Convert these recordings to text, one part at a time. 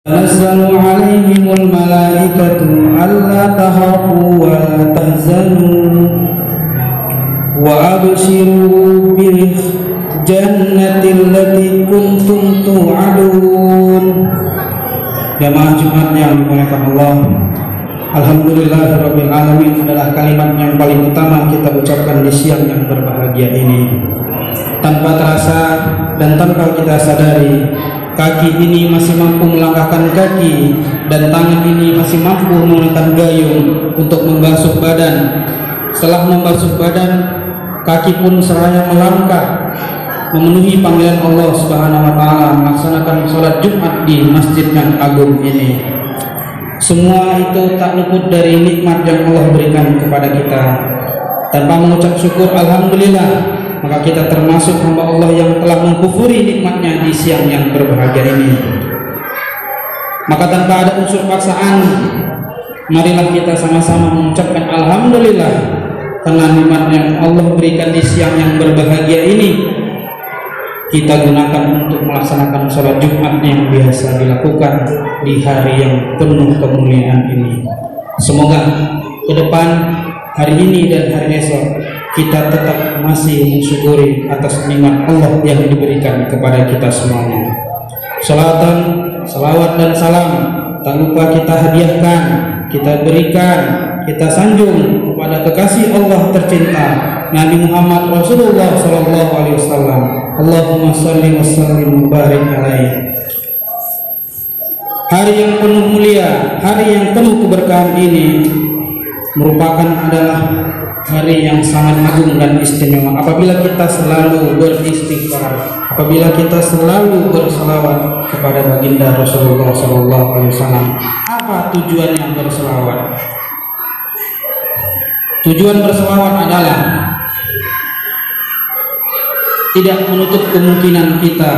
تنزل عليهم الملائكة ألا تخافوا ولا تحزنوا وأبشروا بالجنة التي كنتم توعدون. Jamaah Jumat yang dimuliakan Allah, Alhamdulillahirabbil alamin adalah kalimat yang paling utama kita ucapkan di siang yang berbahagia ini. Tanpa terasa dan tanpa kita sadari, kaki ini masih mampu melangkahkan kaki dan tangan ini masih mampu menggunakan gayung untuk membasuh badan. Setelah membasuh badan, kaki pun seraya melangkah memenuhi panggilan Allah Subhanahu wa taala melaksanakan sholat Jumat di masjid yang agung ini. Semua itu tak luput dari nikmat yang Allah berikan kepada kita. Tanpa mengucap syukur alhamdulillah, maka kita termasuk hamba Allah yang telah mengkufuri nikmatnya di siang yang berbahagia ini. Maka tanpa ada unsur paksaan, marilah kita sama-sama mengucapkan alhamdulillah karena nikmat yang Allah berikan di siang yang berbahagia ini kita gunakan untuk melaksanakan sholat Jumat yang biasa dilakukan di hari yang penuh kemuliaan ini. Semoga ke depan, hari ini dan hari esok, kita tetap masih mensyukuri atas nikmat Allah yang diberikan kepada kita semuanya. Salatan, salawat dan salam tak lupa kita hadiahkan, kita berikan, kita sanjung kepada kekasih Allah tercinta Nabi Muhammad Rasulullah sallallahu alaihi wasallam. Allahumma shalli wa sallim wa barik alaihi. Hari yang penuh mulia, hari yang penuh keberkahan ini merupakan adalah hari yang sangat agung dan istimewa apabila kita selalu beristighfar, apabila kita selalu berselawat kepada baginda Rasulullah sallallahu alaihi wasallam. Apa tujuannya berselawat? Tujuan berselawat adalah tidak menutup kemungkinan kita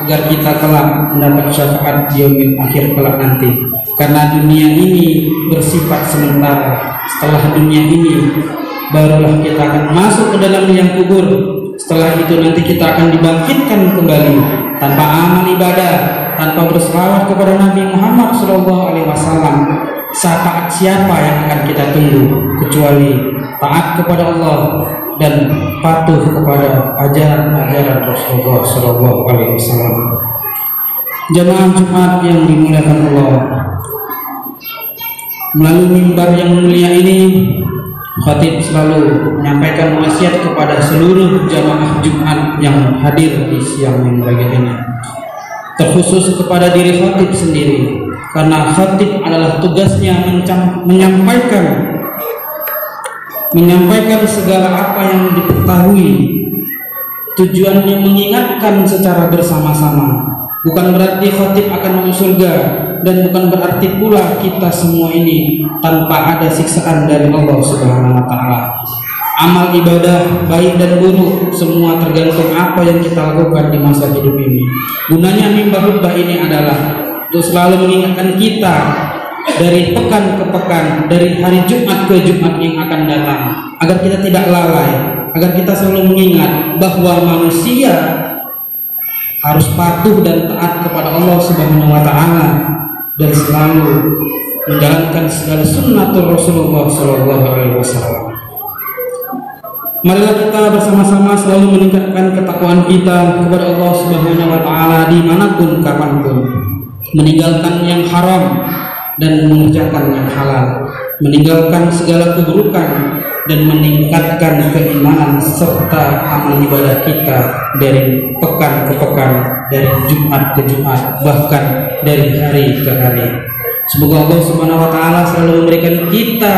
agar kita kelak mendapat syafaat di yaumil akhir kelak nanti. Karena dunia ini bersifat sementara. Setelah dunia ini barulah kita akan masuk ke dalam liang kubur. Setelah itu nanti kita akan dibangkitkan kembali tanpa amal ibadah, tanpa berselawat kepada Nabi Muhammad SAW. Siapa yang akan kita tunggu kecuali taat kepada Allah dan patuh kepada ajaran-ajaran Rasulullah SAW. Jamaah Jumat yang dimuliakan Allah, melalui mimbar yang mulia ini, khatib selalu menyampaikan wasiat kepada seluruh jamaah Jumat yang hadir di siang yang berbahagia ini, terkhusus kepada diri khatib sendiri, karena khatib adalah tugasnya menyampaikan segala apa yang diketahui. Tujuannya mengingatkan secara bersama-sama. Bukan berarti khatib akan masuk surga, dan bukan berarti pula kita semua ini tanpa ada siksaan dari Allah Subhanahu wa taala. Amal ibadah baik dan buruk semua tergantung apa yang kita lakukan di masa hidup ini. Gunanya mimbar khutbah ini adalah untuk selalu mengingatkan kita dari pekan ke pekan, dari hari Jumat ke Jumat yang akan datang, agar kita tidak lalai, agar kita selalu mengingat bahwa manusia harus patuh dan taat kepada Allah Subhanahu wa taala dan selalu menjalankan segala sunnatul Rasulullah sallallahu alaihi wasallam. Marilah kita bersama-sama selalu meningkatkan ketakwaan kita kepada Allah Subhanahu wa taala dimanapun kapanpun, meninggalkan yang haram dan mengerjakan yang halal, meninggalkan segala keburukan dan meningkatkan keimanan serta amal ibadah kita dari pekan ke pekan, dari Jumat ke Jumat, bahkan dari hari ke hari. Semoga Allah Subhanahu wa taala selalu memberikan kita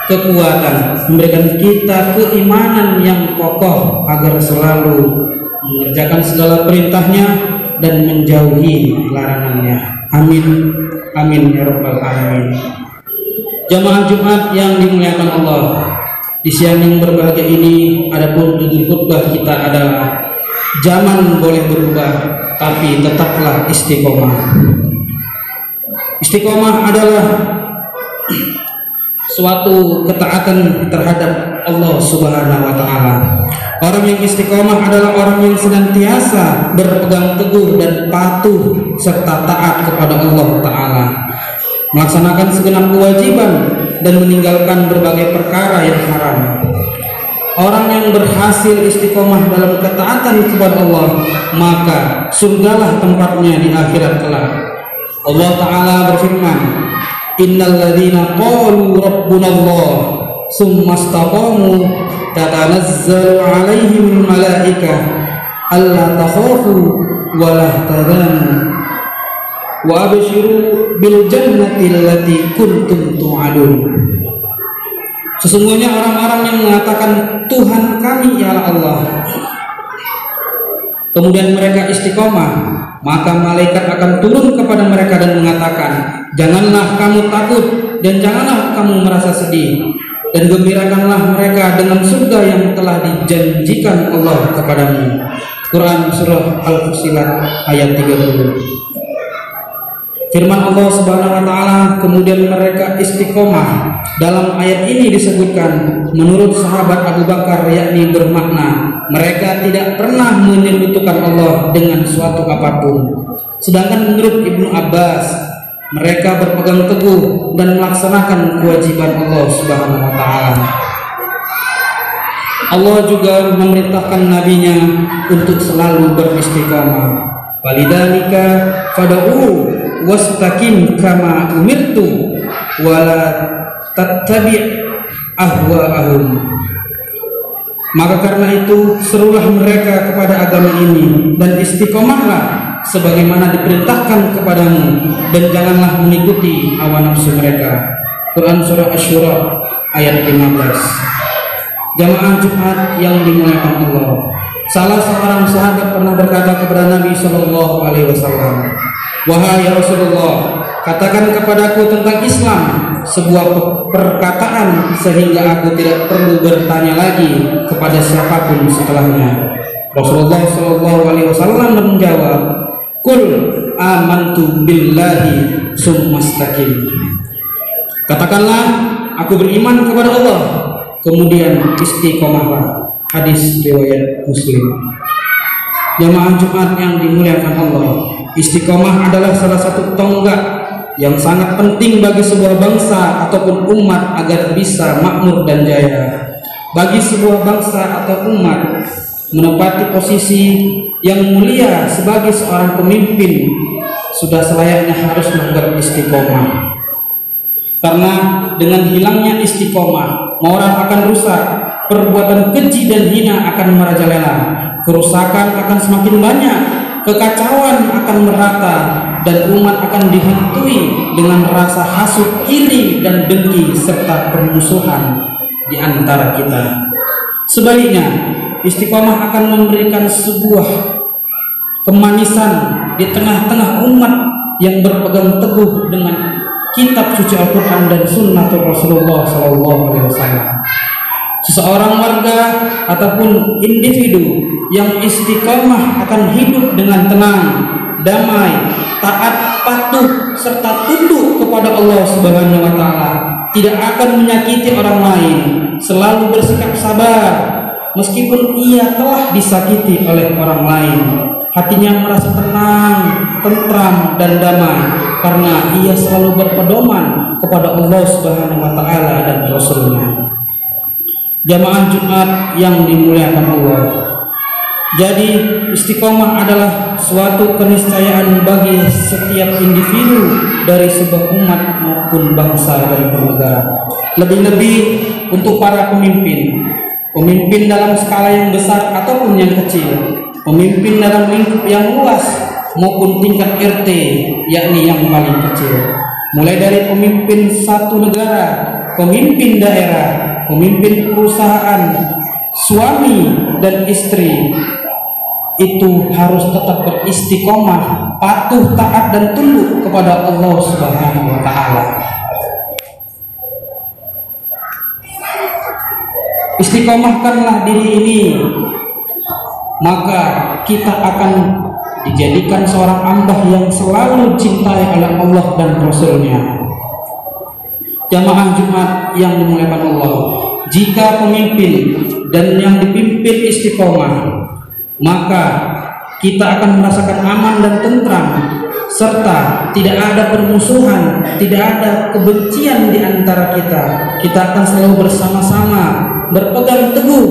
kekuatan, memberikan kita keimanan yang kokoh agar selalu mengerjakan segala perintahnya dan menjauhi larangannya. Amin amin ya rabbal alamin. Jamaah Jumat yang dimuliakan Allah, di siang yang berbahagia ini adapun judul khutbah kita adalah zaman boleh berubah tapi tetaplah istiqomah. Istiqomah adalah suatu ketaatan terhadap Allah Subhanahu wa taala. Orang yang istiqomah adalah orang yang senantiasa berpegang teguh dan patuh serta taat kepada Allah taala, melaksanakan segenap kewajiban dan meninggalkan berbagai perkara yang haram. Orang yang berhasil istiqomah dalam ketaatan kepada Allah, maka surgalah tempatnya di akhirat kelak. Allah taala berfirman, innal ladzina qalu rabbunallah tsumma istaqamu tatanazzalu 'alaihimul malaikah alla takhafu wa la tahzanu wa abshiru bil jannati allati kuntum tu'adun. Sesungguhnya orang-orang yang mengatakan Tuhan kami ialah Allah, kemudian mereka istiqomah, maka malaikat akan turun kepada mereka dan mengatakan, janganlah kamu takut dan janganlah kamu merasa sedih, dan gembirakanlah mereka dengan surga yang telah dijanjikan Allah kepadamu. Quran surah Al-Fussilat ayat 30. Firman Allah Subhanahu wa taala, kemudian mereka istiqomah. Dalam ayat ini disebutkan, menurut sahabat Abu Bakar, yakni bermakna mereka tidak pernah menyekutukan Allah dengan suatu apapun. Sedangkan menurut Ibnu Abbas, mereka berpegang teguh dan melaksanakan kewajiban Allah Subhanahu wa taala. Allah juga memerintahkan nabinya untuk selalu beristiqomah. Walidzalika fad'u wastaqim kama umirtu wala tattabi' ahwa'ahum. Maka karena itu serulah mereka kepada agama ini dan istiqomahlah sebagaimana diperintahkan kepadamu, dan janganlah mengikuti hawa nafsu mereka. Quran surah Asy-Syura ayat 15. Jamaah Jumat yang dimuliakan Allah, salah seorang sahabat pernah berkata kepada Nabi Shallallahu Alaihi Wasallam, wahai ya Rasulullah, katakan kepadaku tentang Islam sebuah perkataan sehingga aku tidak perlu bertanya lagi kepada siapapun setelahnya. Rasulullah Shallallahu Alaihi Wasallam menjawab, Qul amantu billahi tsumma istaqim. Katakanlah, aku beriman kepada Allah, kemudian istiqomahlah. Hadis riwayat Muslim. Jamaah Jumat yang dimuliakan Allah, istiqomah adalah salah satu tonggak yang sangat penting bagi sebuah bangsa ataupun umat agar bisa makmur dan jaya. Bagi sebuah bangsa atau umat menempati posisi yang mulia sebagai seorang pemimpin, sudah selayaknya haruslah beristiqomah. Karena dengan hilangnya istiqomah, moral akan rusak, perbuatan keji dan hina akan merajalela, kerusakan akan semakin banyak, kekacauan akan merata, dan umat akan dihantui dengan rasa hasut, iri, dan dengki serta permusuhan di antara kita. Sebaliknya, istiqomah akan memberikan sebuah kemanisan di tengah-tengah umat yang berpegang teguh dengan kitab suci Al-Quran dan sunnah Rasulullah SAW. Seseorang warga ataupun individu yang istiqomah akan hidup dengan tenang, damai, taat, patuh, serta tunduk kepada Allah Subhanahu wa taala, tidak akan menyakiti orang lain, selalu bersikap sabar meskipun ia telah disakiti oleh orang lain. Hatinya merasa tenang, tentram, dan damai karena ia selalu berpedoman kepada Allah Subhanahu wa taala dan Rasul-Nya. Jamaah Jumat yang dimuliakan Allah, jadi istiqomah adalah suatu keniscayaan bagi setiap individu dari sebuah umat maupun bangsa dan bernegara. Lebih-lebih untuk para pemimpin, pemimpin dalam skala yang besar ataupun yang kecil, pemimpin dalam lingkup yang luas maupun tingkat RT, yakni yang paling kecil. Mulai dari pemimpin satu negara, pemimpin daerah, pemimpin perusahaan, suami dan istri, itu harus tetap beristiqomah, patuh, taat, dan tunduk kepada Allah Subhanahu wa taala. Istiqomahkanlah diri ini, maka kita akan dijadikan seorang hamba yang selalu cintai oleh Allah dan Rasul-Nya. Jamaah Jumat yang dimuliakan Allah, jika pemimpin dan yang dipimpin istiqomah, maka kita akan merasakan aman dan tentram, serta tidak ada permusuhan, tidak ada kebencian di antara kita. Kita akan selalu bersama-sama, berpegang teguh,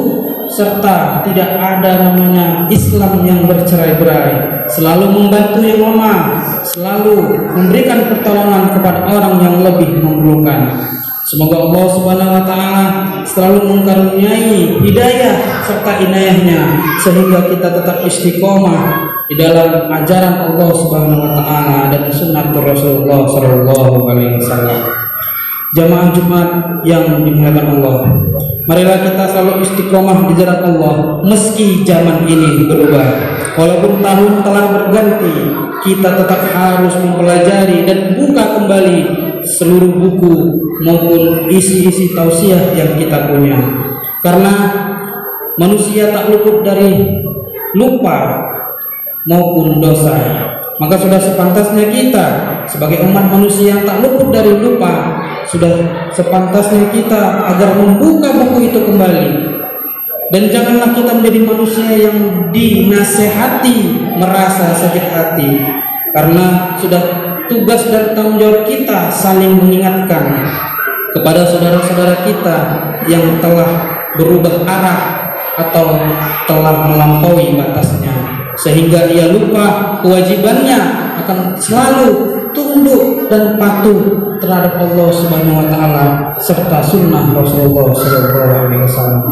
serta tidak ada namanya Islam yang bercerai-berai, selalu membantu yang lemah, selalu memberikan pertolongan kepada orang yang lebih memerlukan. Semoga Allah Subhanahu wa taala selalu mengaruniai hidayah serta inayahnya sehingga kita tetap istiqomah di dalam ajaran Allah Subhanahu wa taala dan sunnah Rasulullah sallallahu alaihi wasallam. Jamaah Jumat yang dimuliakan Allah, marilah kita selalu istiqomah di jalan Allah meski zaman ini berubah. Walaupun tahun telah berganti, kita tetap harus mempelajari dan buka kembali seluruh buku maupun isi-isi tausiah yang kita punya, karena manusia tak luput dari lupa maupun dosa. Maka sudah sepantasnya kita sebagai umat manusia yang tak luput dari lupa, sudah sepantasnya kita agar membuka buku itu kembali. Dan janganlah kita menjadi manusia yang dinasehati merasa sakit hati, karena sudah tugas dan tanggung jawab kita saling mengingatkan kepada saudara-saudara kita yang telah berubah arah atau telah melampaui batasnya, sehingga ia lupa kewajibannya akan selalu tunduk dan patuh terhadap Allah Subhanahu wa taala serta sunnah Rasulullah sallallahu alaihi wasallam.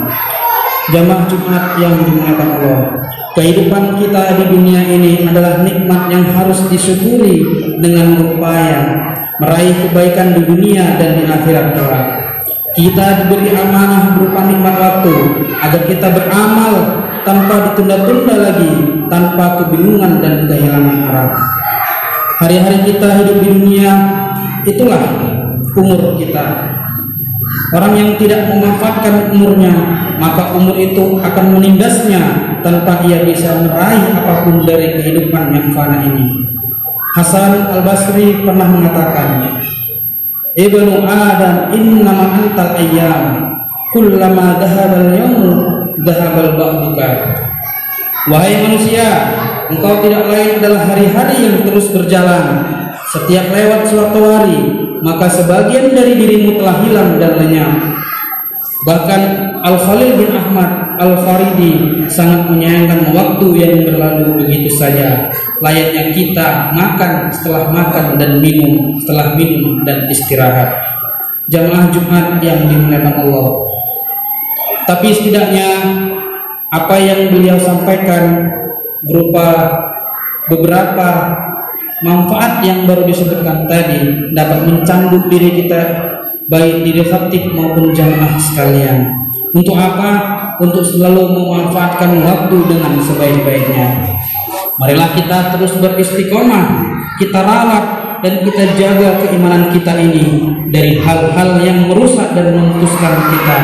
Jamaah Jumat yang dimuliakan Allah, kehidupan kita di dunia ini adalah nikmat yang harus disyukuri dengan berupaya meraih kebaikan di dunia dan di akhirat kelak. Kita diberi amanah berupa nikmat waktu agar kita beramal tanpa ditunda-tunda lagi, tanpa kebingungan dan kehilangan arah. Hari-hari kita hidup di dunia itulah umur kita. Orang yang tidak memanfaatkan umurnya, maka umur itu akan menindasnya tanpa ia bisa meraih apapun dari kehidupan yang fana ini. Hasan Al-Basri pernah mengatakan, Ibnu Adam innama antal ayyam, kullama dhahabal yawmu dhahabal ba'duka. Wahai manusia, engkau tidak lain adalah hari-hari yang terus berjalan. Setiap lewat suatu hari, maka sebagian dari dirimu telah hilang dan lenyap. Bahkan Al-Khalil bin Ahmad Al-Faridi sangat menyayangkan waktu yang berlalu begitu saja. Layaknya kita makan setelah makan dan minum setelah minum dan istirahat. Jamaah Jumat yang dimuliakan Allah, tapi setidaknya apa yang beliau sampaikan berupa beberapa manfaat yang baru disebutkan tadi dapat mencambuk diri kita, baik diri khatib maupun jamaah sekalian. Untuk apa? Untuk selalu memanfaatkan waktu dengan sebaik-baiknya. Marilah kita terus beristiqomah, kita rawat dan kita jaga keimanan kita ini dari hal-hal yang merusak dan memutuskan kita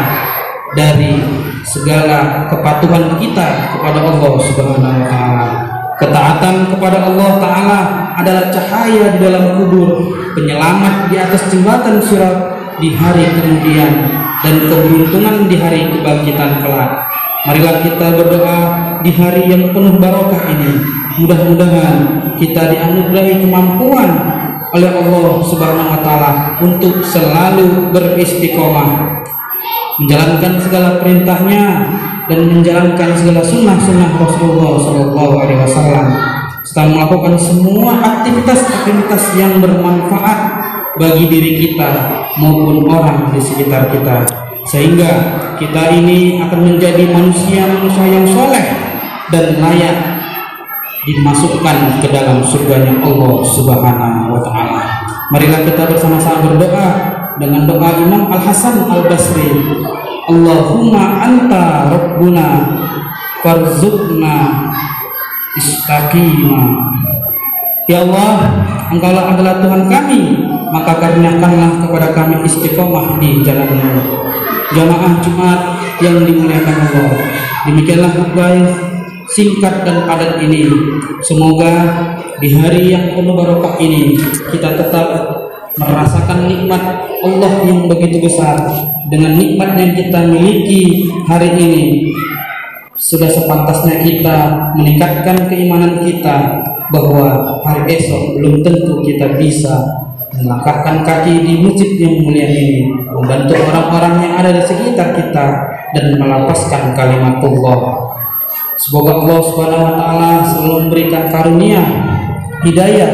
dari segala kepatuhan kita kepada Allah Subhanahu wa taala. Ketaatan kepada Allah Ta'ala adalah cahaya di dalam kubur, penyelamat di atas jembatan sirat di hari kemudian, dan keberuntungan di hari kebangkitan kelak. Marilah kita berdoa di hari yang penuh barokah ini. Mudah-mudahan kita dianugerahi kemampuan oleh Allah Subhanahu wa taala untuk selalu beristiqomah, menjalankan segala perintahnya dan menjalankan segala sunnah-sunnah Rasulullah sallallahu alaihi wasallam, serta melakukan semua aktivitas-aktivitas yang bermanfaat bagi diri kita maupun orang di sekitar kita, sehingga kita ini akan menjadi manusia-manusia yang soleh dan layak dimasukkan ke dalam surganya Allah Subhanahu wa taala. Marilah kita bersama-sama berdoa dengan doa Imam Al-Hasan Al-Basri, Allahumma anta rabbuna farzuqna istaqima. Ya Allah, Engkaulah adalah Tuhan kami, maka karuniakanlah kepada kami istiqomah di jalan-Mu. Jamaah Jumat yang dimuliakan Allah, demikianlah khutbah singkat dan padat ini. Semoga di hari yang penuh barokah ini kita tetap merasakan nikmat Allah yang begitu besar. Dengan nikmat yang kita miliki hari ini, sudah sepantasnya kita meningkatkan keimanan kita bahwa hari esok belum tentu kita bisa melangkahkan kaki di masjid yang mulia ini, membantu orang-orang yang ada di sekitar kita dan melapaskan kalimatullah. Semoga Allah Subhanahu wa taala selalu memberikan karunia, hidayah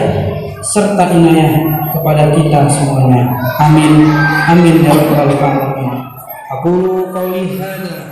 serta inayah kepada kita semuanya. Amin. Amin ya rabbal alamin. Aku qauli hadza